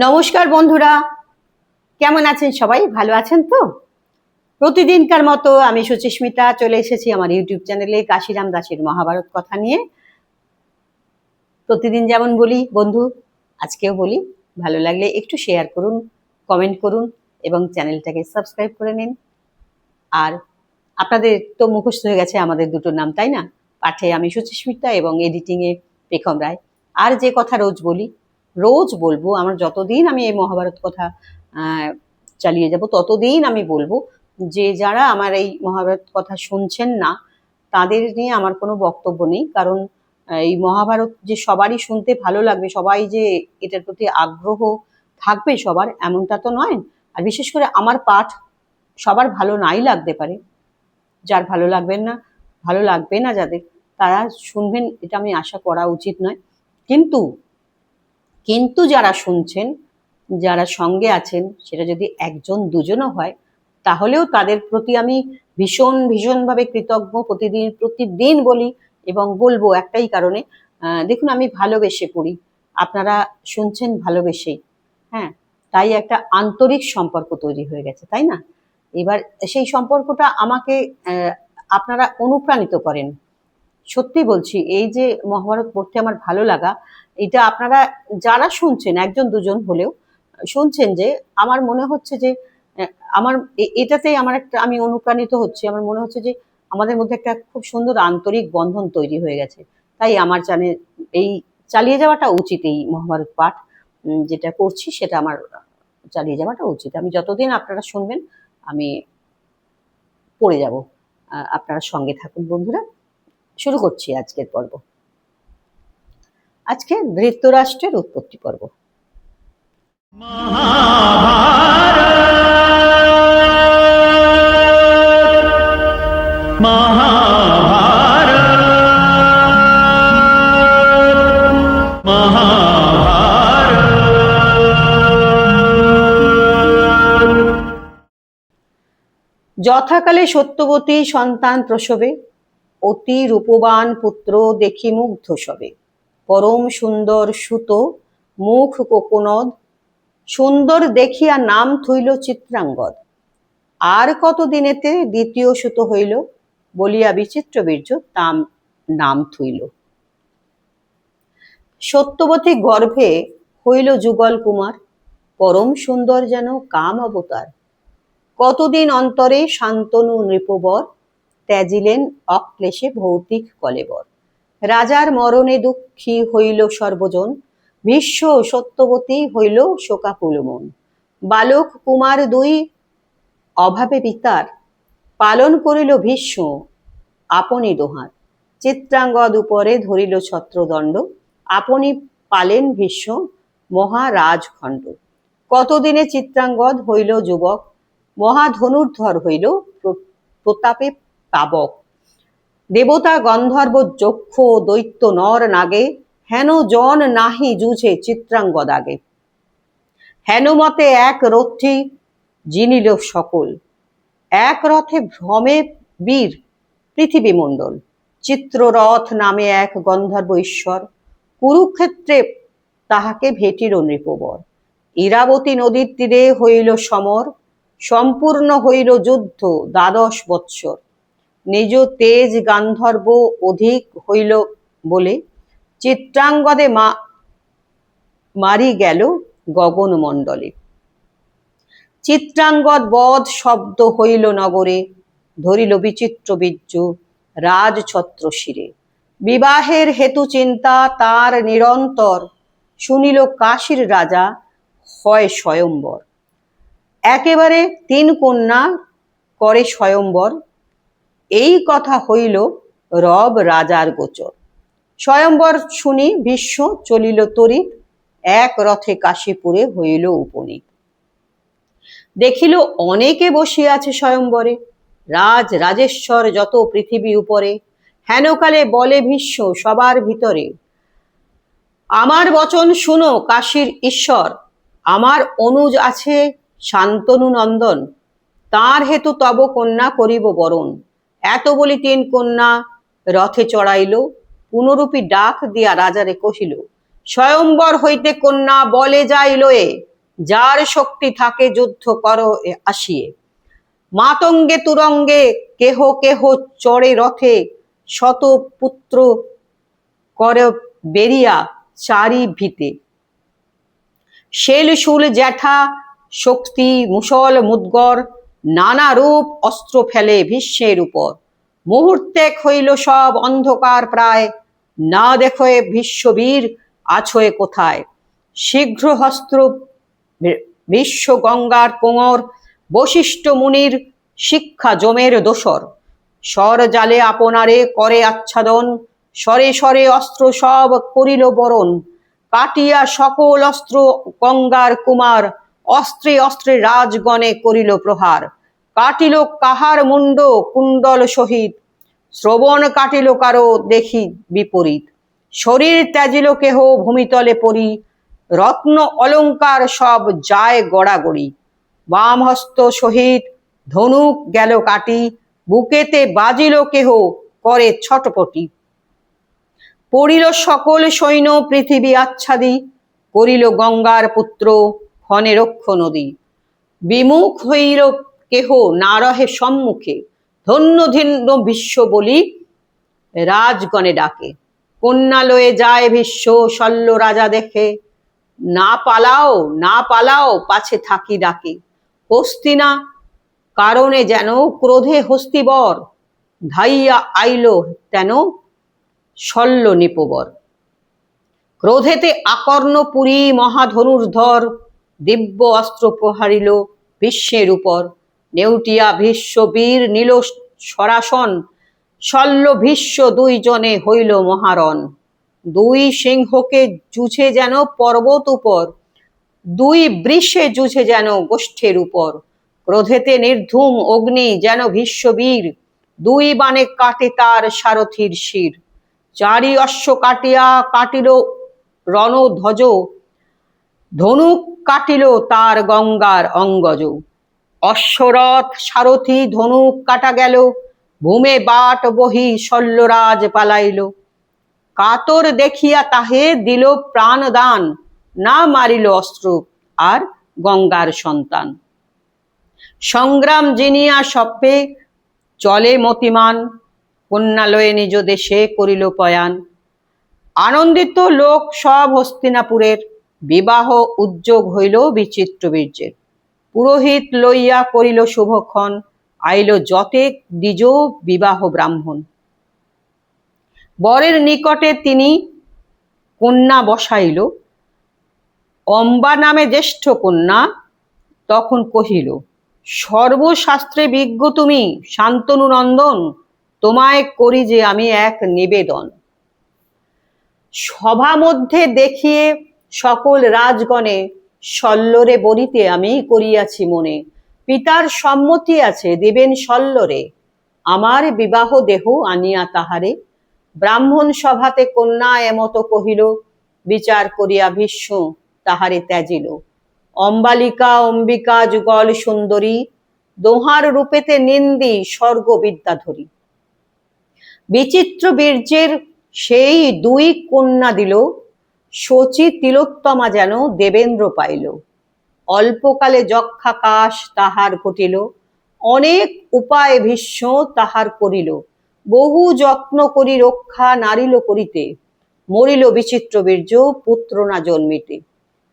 নমস্কার বন্ধুরা, কেমন আছেন সবাই? ভালো আছেন তো? প্রতিদিনকার মতো আমি সুচিস্মিতা চলে এসেছি আমার ইউটিউব চ্যানেলে কাশিরাম দাসের মহাভারত কথা নিয়ে। প্রতিদিন যেমন বলি বন্ধু, আজকেও বলি, ভালো লাগলে একটু শেয়ার করুন, কমেন্ট করুন এবং চ্যানেলটাকে সাবস্ক্রাইব করে নিন। আর আপনাদের তো মুখস্থ হয়ে গেছে আমাদের দুটো নাম, তাই না? পাঠে আমি সুচিস্মিতা এবং এডিটিংয়ে পেখম রায়। আর যে কথা রোজ বলি, রোজ বলবো, আমার যতদিন আমি এই মহাভারত কথা চালিয়ে যাব ততদিন আমি বলবো যে যারা আমার এই মহাভারত কথা শুনছেন না তাদের নিয়ে আমার কোনো বক্তব্য নেই। কারণ এই মহাভারত যে সবারই শুনতে ভালো লাগবে, সবাই যে এটার প্রতি আগ্রহ থাকবে সবার, এমনটা তো নয়। আর বিশেষ করে আমার পাঠ সবার ভালো নাই লাগতে পারে, যার ভালো লাগবে না যাদের, তারা শুনবেন এটা আমি আশা করা উচিত নয়। কিন্তু যারা শুনছেন, যারা সঙ্গে আছেন, সেটা যদি একজন দুজনও হয়, তাহলেও তাদের প্রতি আমি ভীষণভাবে কৃতজ্ঞ। প্রতিদিন বলি এবং বলবো একটাই কারণে, দেখুন আমি ভালোবেসে পড়ি, আপনারা শুনছেন ভালোবেসেই, হ্যাঁ, তাই একটা আন্তরিক সম্পর্ক তৈরি হয়ে গেছে, তাই না? এবার সেই সম্পর্কটা আমাকে আপনারা অনুপ্রাণিত করেন। সত্যি বলছি, এই যে মহাভারত পড়তে আমার ভালো লাগা, এটা আপনারা যারা শুনছেন, একজন দুজন হলেও শুনছেন, যে আমার মনে হচ্ছে যে আমার এটাতেই আমার একটা, আমি অনুপ্রাণিত হচ্ছি। আমার মনে হচ্ছে যে আমাদের মধ্যে একটা খুব সুন্দর আন্তরিক বন্ধন তৈরি হয়ে গেছে। তাই আমার জানে এই চালিয়ে যাওয়াটা উচিত, এই মহাভারত পাঠ যেটা করছি সেটা আমার চালিয়ে যাওয়াটা উচিত। আমি যতদিন আপনারা শুনবেন আমি পড়ে যাব। আপনারা সঙ্গে থাকুন বন্ধুরা। শুরু করছি আজকের পর্ব। আজকে ধৃতরাষ্ট্রের উৎপত্তি পর্ব। যথাকালে সত্যবতী সন্তান প্রসবে, অতি রূপবান পুত্র দেখি মুগ্ধ সবে। পরম সুন্দর সুত মুখ কোকনদ, সুন্দর দেখিয়া নাম থইল চিত্রাঙ্গদ। আর কত দিনেতে দ্বিতীয় সুত হইল, বলিয়া বিচিত্র বীর্য তাম নাম থইল। সত্যবতী গর্ভে হইল যুগল কুমার, পরম সুন্দর যেন কাম অবতার। কতদিন অন্তরে শান্তনু নৃপবর, ত্যাজিলেন অক্লেশে ভৌতিক কলেবর। রাজার মরণে দুঃখী হইল সর্বজন, ভীষ্ম সত্যবতী হইল শোকাকুল মন। বালক কুমার দুই অভাবে পিতার, পালন করিল ভীষ্ম আপনি দোহার। চিত্রাঙ্গদ উপরে ধরিল ছত্রদণ্ড, আপনি পালেন ভীষ্ম মহারাজখণ্ড। কতদিনে চিত্রাঙ্গদ হইল যুবক, মহাধনুর্ধর হইল প্রতাপে পাবক। দেবতা গন্ধর্ব যক্ষ দৈত্য নর নাগে, হেন জন নাহি জুঝে চিত্রাঙ্গদ আগে। হেন মতে এক রথী জিনিল সকল, এক রথে ভ্রমে বীর পৃথিবী মণ্ডল। চিত্ররথ নামে এক গন্ধর্ব ঈশ্বর, কুরুক্ষেত্রে তাহাকে ভেটিল নৃপবর। ইরাবতী নদীর তীরে হইল সমর, সম্পূর্ণ হইল যুদ্ধ 12 বৎসর। নিজ তেজ গান্ধর্ব অধিক হইল বলে, চিত্রাঙ্গদে মারি গেল গগন মণ্ডলে। চিত্রাঙ্গদ বধ শব্দ হইল নগরে, ধরিল বিচিত্র বীর্য রাজছত্র শিরে। বিবাহের হেতু চিন্তা তার নিরন্তর, শুনিল কাশীর রাজা হয় স্বয়ম্বর। একেবারে 3 কন্যা করে স্বয়ম্বর, এই কথা হইল রব রাজার গোচর। স্বয়ম্বর শুনি ভীষ্ম চলিল তরিত, এক রথে কাশীপুরে হইল উপনীত। দেখিল অনেকে বসিয়া আছে স্বয়ম্বরে, রাজেশ্বর যত পৃথিবী উপরে। হেনকালে বলে ভীষ্ম সবার ভিতরে, আমার বচন শুনো কাশীর ঈশ্বর। আমার অনুজ আছে শান্তনু নন্দন, তার হেতু তব কন্যা করিব বরণ। এত বলি 3 কন্যা রথে চড়াইল, পুনরূপী ডাক দিয়া রাজারে কহিল, স্বয়ম্বর হইতে কন্যা বলে যাইল এ। যার শক্তি থাকে যুদ্ধ করো আসিয়ে। মাতঙ্গে তুরঙ্গে কেহ কেহ চড়ে রথে, শত পুত্র করে বেরিয়া চারি ভিতে। শেল শুল জ্যাঠা শক্তি মুসল মুদ্গর, নানা রূপ অস্ত্র ফেলে ভীষ্মের উপর। মুহূর্তে হইল সব অন্ধকার প্রায়, না দেখে বিশ্ববীর আছোয় কোথায়। শীঘ্র হস্ত্র বিশ্ব গঙ্গার কোঙর, বশিষ্ঠ মুনির শিক্ষা জমের দোসর। স্বর জালে আপনারে করে আচ্ছাদন, স্বরে স্বরে অস্ত্র সব করিল বরণ। কাটিয়া সকল অস্ত্র গঙ্গার কুমার, অস্ত্রে অস্ত্রে রাজগণে করিল প্রহার। কাটিল কাহার মুন্ড কুণ্ডল সহিত, শ্রবণ কাটিল কারো দেখি বিপরীত। শরীর ত্যাজিল কেহ ভূমিতলে পড়ি, রত্ন অলঙ্কার সব যায় গড়াগড়ি। বাম হস্ত সহিত ধনুক গেল কাটি, বুকেতে বাজিল কেহ করে ছটপটি। পড়িল সকল সৈন্য পৃথিবী আচ্ছাদি, করিল গঙ্গার পুত্র ক্ষণে রক্ষ নদী। বিমুখ হইল কেহ না রহে সম্মুখে, ধন্য ধন্য বিশ্ব বলি রাজগণে ডাকে। কন্যা লয়ে যায় ভীষ্ম শল্য রাজা দেখে, না পালাও না পালাও পাছে থাকি ডাকে। হস্তিনা কারণে যেন ক্রোধে হস্তিবর, ধাইয়া আইল তেন শল্য নিপবর। ক্রোধেতে আকর্ণ পুরী মহাধনুর্ধর, দিব্য অস্ত্র প্রহারিল ভীষ্মের উপর। নেউটিয়া ভীষ্ম বীর নীল সরাসন, শল্য ভীষ্ম দুইজনে হইল মহারণ। দুই সিংহকে জুঝে যেন পর্বত উপর, দুই বৃষে জুঝে যেন গোষ্ঠের উপর। ক্রোধেতে নির্ধূম অগ্নি যেন ভীষ্মবীর, দুই বাণে কাটে তার সারথীর শির। চারি অশ্ব কাটিয়া কাটিল রণধ্বজ, ধনুক কাটিল তার গঙ্গার অঙ্গজ। অশ্বরথ সারথি ধনুক কাটা গেল, ভূমে বাট বহি শল্যরাজ পালাইল। কাতর দেখিয়া তাহে দিল প্রাণ দান, না মারিল অস্ত্র আর গঙ্গার সন্তান। সংগ্রাম জিনিয়া সভ্যে চলে মতিমান, কন্যালয়ে নিজ দেশে করিল পয়ান। আনন্দিত লোক সব হস্তিনাপুরের, বিবাহ উদ্যোগ হইল বিচিত্র বীর্যের। পুরোহিত লইয়া করিল শুভক্ষণ, আইল যতেক দ্বিজ বিবাহ ব্রাহ্মণ। বরের নিকটে তিনি কন্যা বসাইল, অম্বা নামে জ্যেষ্ঠ কন্যা। তখন কহিল, সর্বশাস্ত্রে বিজ্ঞ তুমি শান্তনু নন্দন, তোমায় করি যে আমি এক নিবেদন। সভা মধ্যে দেখিয়ে সকল রাজগণে, শল্যরে বরিতে আমি করিয়াছি মনে। পিতার সম্মতি আছে দেবেন শল্যরে, আমার বিবাহ দেহ আনিয়া তাহারে। ব্রাহ্মণ সভাতে কন্যা এমত কহিল, বিচার করিয়া ভীষ্ম তাহারে ত্যাজিল। অম্বালিকা অম্বিকা যুগল সুন্দরী, দোহার রূপেতে নিন্দি স্বর্গ বিদ্যাধরী। বিচিত্র বীর্যের সেই দুই কন্যা দিল, শচী তিলোত্তমা যেন দেবেন্দ্র পাইল। অল্পকালে যক্ষাকাশ তাহার ঘটিল, অনেক উপায় ভীষ্ম তাহার করিল। বহু যত্ন করি রক্ষা নারিল করিতে, মরিল বিচিত্র বীর্য পুত্র না জন্মিতে।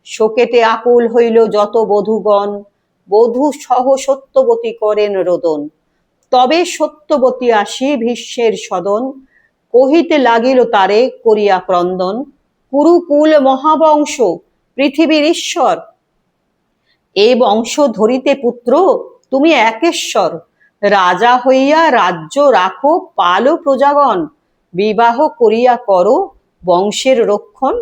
শোকেতে আকুল হইল যত বধূগণ, বধূ সহ সত্যবতী করেন রোদন। তবে সত্যবতী আসি ভীষ্মের সদন, কহিতে লাগিল তারে করিয়া ক্রন্দন। কুরুকুল মহাবংশ পৃথিবীর ঈশ্বর, এ বংশ ধরিতে পুত্র তুমি একেশ্বর। রাজা হইয়া রাজ্য রাখো পালো প্রজাগণ, বিবাহ করিয়া করো বংশের রক্ষণ।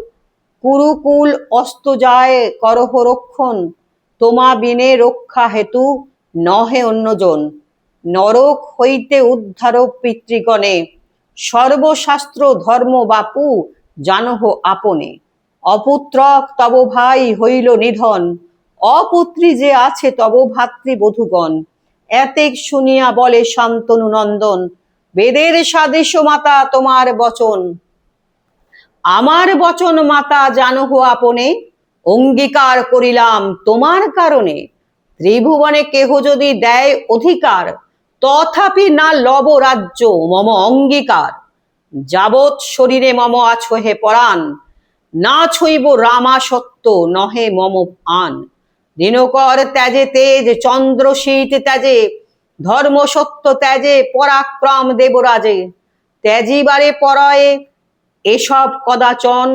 কুরুকুল অস্ত যায় করহ রক্ষণ, তোমা বিনে রক্ষা হেতু নহে অন্যজন। নরক হইতে উদ্ধার পিতৃগণে, সর্বশাস্ত্র ধর্ম বাপু জানহ আপনে। অপুত্রক তব ভাই হইল নিধন, অপুত্রী যে আছে তব ভাতৃবধূগণ। এতেক শুনিয়া বলে শান্তনু নন্দন, বেদের সাদৃশ মাতা তোমার বচন। আমার বচন মাতা জানহ আপনে, অঙ্গীকার করিলাম তোমার কারণে, ত্রিভুবনে কেহ যদি দেয় অধিকার, তথাপি না লব রাজ্য মম অঙ্গীকার। যাবৎ শরীরে মম আছো হে পরাণ, না ছইব রামা সত্য নহে মম আন। দিনকর ত্যাজে তেজ, চন্দ্রশীত ত্যাজে, ধর্ম সত্য ত্যাজে, পরাক্রম দেবরাজে। ত্যাজিবারে পরয়ে এসব কদাচন,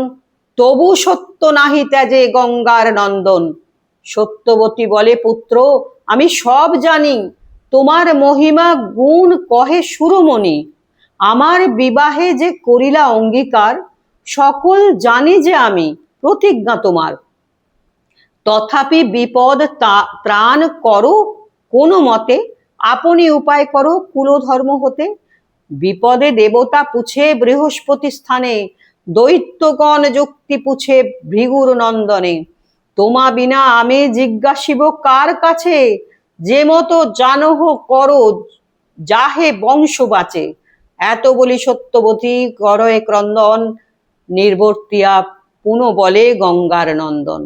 তবু সত্য নাহি ত্যাজে গঙ্গার নন্দন। সত্যবতী বলে পুত্র আমি সব জানি, তোমার মহিমা গুণ কহে সুরমণি। আমার বিবাহে যে করিলা অঙ্গীকার, সকল জানি যে আমি প্রতিজ্ঞা তোমার। তথাপি বিপদ ত্রাণ করো কোনো মতে, আপনি উপায় করো কুলধর্ম হতে। বিপদে দেবতা পুছে বৃহস্পতি স্থানে, দৈত্যগণ যুক্তি পুছে ভৃগুর নন্দনে। তোমা বিনা আমি জিজ্ঞাসিব কার কাছে, যে মতো জানহ করো যাহে বংশ বাঁচে। এত বলি সত্যবতী করয়ে ক্রন্দন, নির্বর্তিয়া পুনঃ বলে গঙ্গার নন্দন।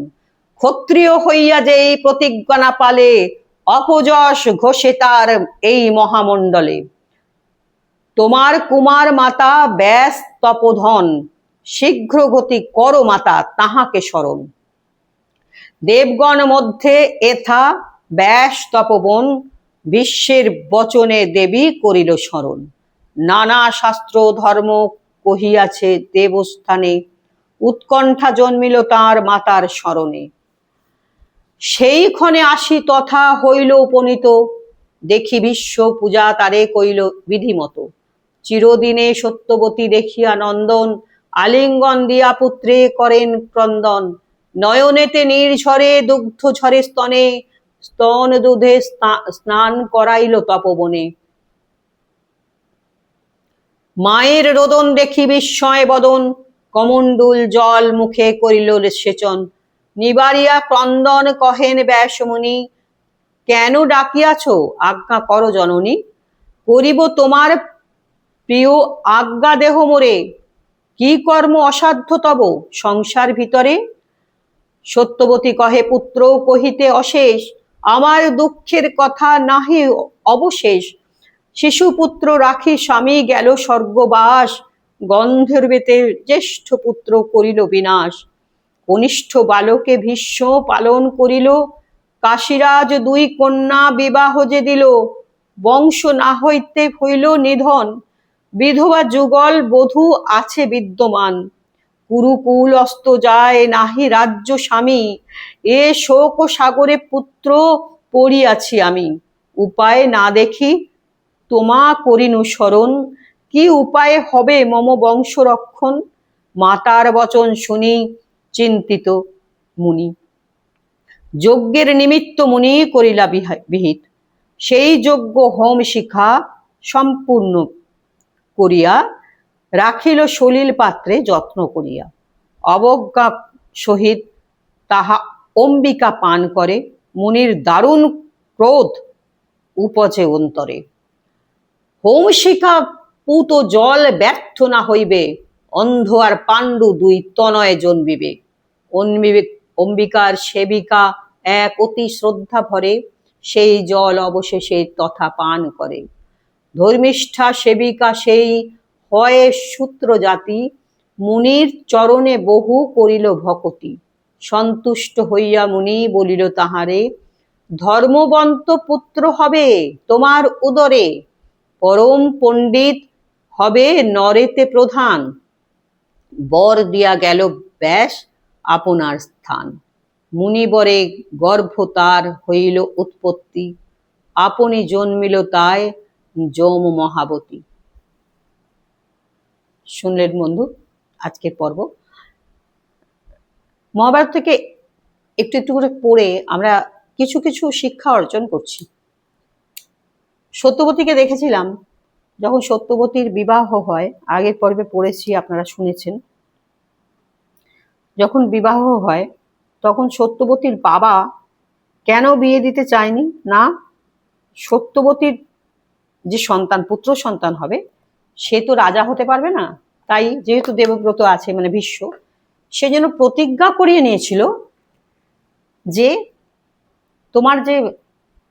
ক্ষত্রিয় হইয়া যে এই প্রতিজ্ঞা না পালে, অপযশ ঘোষে তার এই মহামণ্ডলে। তোমার কুমার মাতা ব্যাস তপোধন, শীঘ্র গতি করো মাতা তাহাকে স্মরণ। দেবগণ মধ্যে এথা ব্যাস তপবন, বিশ্বের বচনে দেবী করিল স্মরণ। নানা শাস্ত্র ধর্ম কহিয়াছে দেবস্থানে, উৎকণ্ঠা জন্মিল তার মাতার স্মরণে। সেই ক্ষণে আসি তথা হইল উপনীত, দেখি বিশ্ব পূজা তারে কইল বিধিমত। চিরদিনে সত্যবতী দেখিয়া নন্দন, আলিঙ্গন দিয়া পুত্রে করেন ক্রন্দন। নয়নেতে নির্ঝরে দুগ্ধ ঝরে স্তনে, স্তন দুধে স্নান করাইল তপবনে। মায়ের রোদন দেখি বিস্ময় বদন, কমণ্ডুল জল মুখে করিল সেচন। নিবারিয়া ক্রন্দন কহেন ব্যাসমুনি, কেন ডাকিয়াছ আজ্ঞা করো জননী। করিব তোমার প্রিয় আজ্ঞা দেহ মোরে, কি কর্ম অসাধ্য তব সংসার ভিতরে। সত্যবতী কহে পুত্র কহিতে অশেষ, আমার দুঃখের কথা নাহি অবশেষ। শিশুপুত্র রাখি স্বামী গেল স্বর্গবাস, গন্ধর্বেতে জ্যেষ্ঠ পুত্র করিল বিনাশ। কনিষ্ঠ বালকে ভীষ্ম পালন করিল, কাশীরাজ দুই কন্যা বিবাহ যে দিল। বংশ না হইতে হইল নিধন, বিধবা যুগল বধূ আছে বিদ্যমান। কুরুকুল অস্ত যায় নাহি রাজ্য স্বামী, এ শোক সাগরে পুত্র পড়িয়াছি আমি। উপায় না দেখি তোমা করিনু স্মরণ, কি উপায়ে হবে মম বংশ রক্ষণ। মাতার বচন শুনি চিন্তিত মুনি, যজ্ঞের নিমিত্ত মুনি করিলা বিহিত। সেই যজ্ঞ হোম শিখা সম্পূর্ণ করিয়া, রাখিল সলিল পাত্রে যত্ন করিয়া। অবজ্ঞা সহিত তাহা অম্বিকা পান করে, মুনির দারুণ ক্রোধ উপজে অন্তরে। হোম শিখা পুত জল ব্যর্থ না হইবে, অন্ধ আর পাণ্ডু দুই তনয়ে জন্মিবে। অম্বিকার সেবিকা এক অতি শ্রদ্ধা ভরে, সেই জল অবশেষে তথা পান করে। ধর্মিষ্ঠা সেবিকা সেই হয় সূত্র জাতি, মুনির চরণে বহু করিল ভকতি। সন্তুষ্ট হইয়া মুনি বলিল তাহারে, ধর্মবন্ত পুত্র হবে তোমার উদরে। পরম পণ্ডিত হবে নরেতে প্রধান, বর দিয়া গেল ব্যাস আপনার স্থান। মুনিবরে গর্ভ তার হইল উৎপত্তি, আপনি জন্মিল তাই যম মহাবতী। শুনলেন বন্ধু আজকের পর্ব। মহাভারত থেকে একটু একটু করে পড়ে আমরা কিছু কিছু শিক্ষা অর্জন করছি। সত্যবতীকে দেখেছিলাম, যখন সত্যবতীর বিবাহ হয়, আগের পর্বে পড়েছি আপনারা শুনেছেন, যখন বিবাহ হয় তখন সত্যবতীর বাবা কেন বিয়ে দিতে চায়নি, না সত্যবতীর যে সন্তান পুত্র সন্তান হবে সে তো রাজা হতে পারবে না, তাই যেহেতু দেবব্রত আছে মানে ভীষ্ম, সে যেন প্রতিজ্ঞা করিয়ে নিয়েছিল যে তোমার যে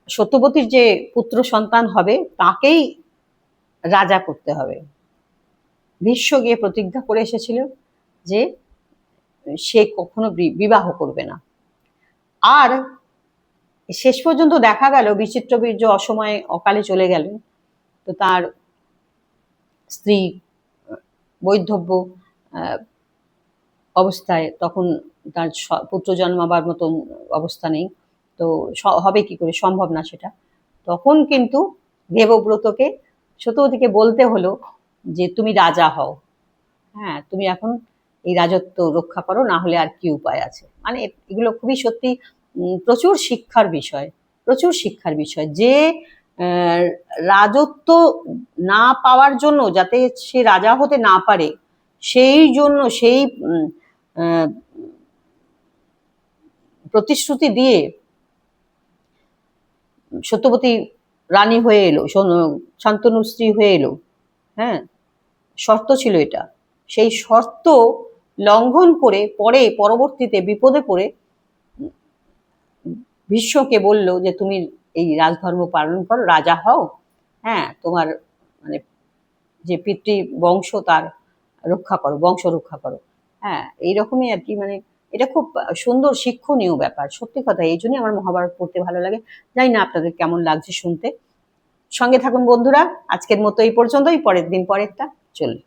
সত্যবতীর যে পুত্র সন্তান হবে তাকেই রাজা করতে হবে। ভীষ্ম গিয়ে প্রতিজ্ঞা করে এসেছিল যে সে কখনো বিবাহ করবে না। আর শেষ পর্যন্ত দেখা গেল বিচিত্রবীর্য অসময়ে অকালে চলে গেলেন। তো তার স্ত্রী বৈধব্য অবস্থায়, তখন তার পুত্র জন্মাবার মতন অবস্থা নেই, তো হবে কি করে, সম্ভব না সেটা। তখন কিন্তু দেবব্রতকে সত্যবতীকে বলতে হলো যে তুমি রাজা হও, হ্যাঁ তুমি এখন এই রাজত্ব রক্ষা করো, না হলে আর কি উপায় আছে। মানে এগুলো খুবই সত্যি প্রচুর শিক্ষার বিষয়, প্রচুর শিক্ষার বিষয়। যে রাজত্ব না পাওয়ার জন্য, যাতে সে রাজা হতে না পারে, সেই জন্য সেই প্রতিশ্রুতি দিয়ে সত্যবতী রানী হয়ে এলো, শান্তনু স্ত্রী হয়ে এলো। হ্যাঁ, শর্ত ছিল এটা। সেই শর্ত লঙ্ঘন করে পরবর্তীতে বিপদে পড়ে ভীষ্মকে বলল যে তুমি এই রাজধর্ম পালন করো, রাজা হও, হ্যাঁ তোমার মানে যে পিতৃ বংশ তার রক্ষা করো, বংশ রক্ষা করো। হ্যাঁ, এইরকমই আর কি। মানে এটা খুব সুন্দর শিক্ষণীয় ব্যাপার, সত্যি কথা। এই জন্যই আমার মহাভারত পড়তে ভালো লাগে। জানি না আপনাদের কেমন লাগছে শুনতে। সঙ্গে থাকুন বন্ধুরা। আজকের মতো এই পর্যন্তই, পরের দিন পরেরটা চলবে।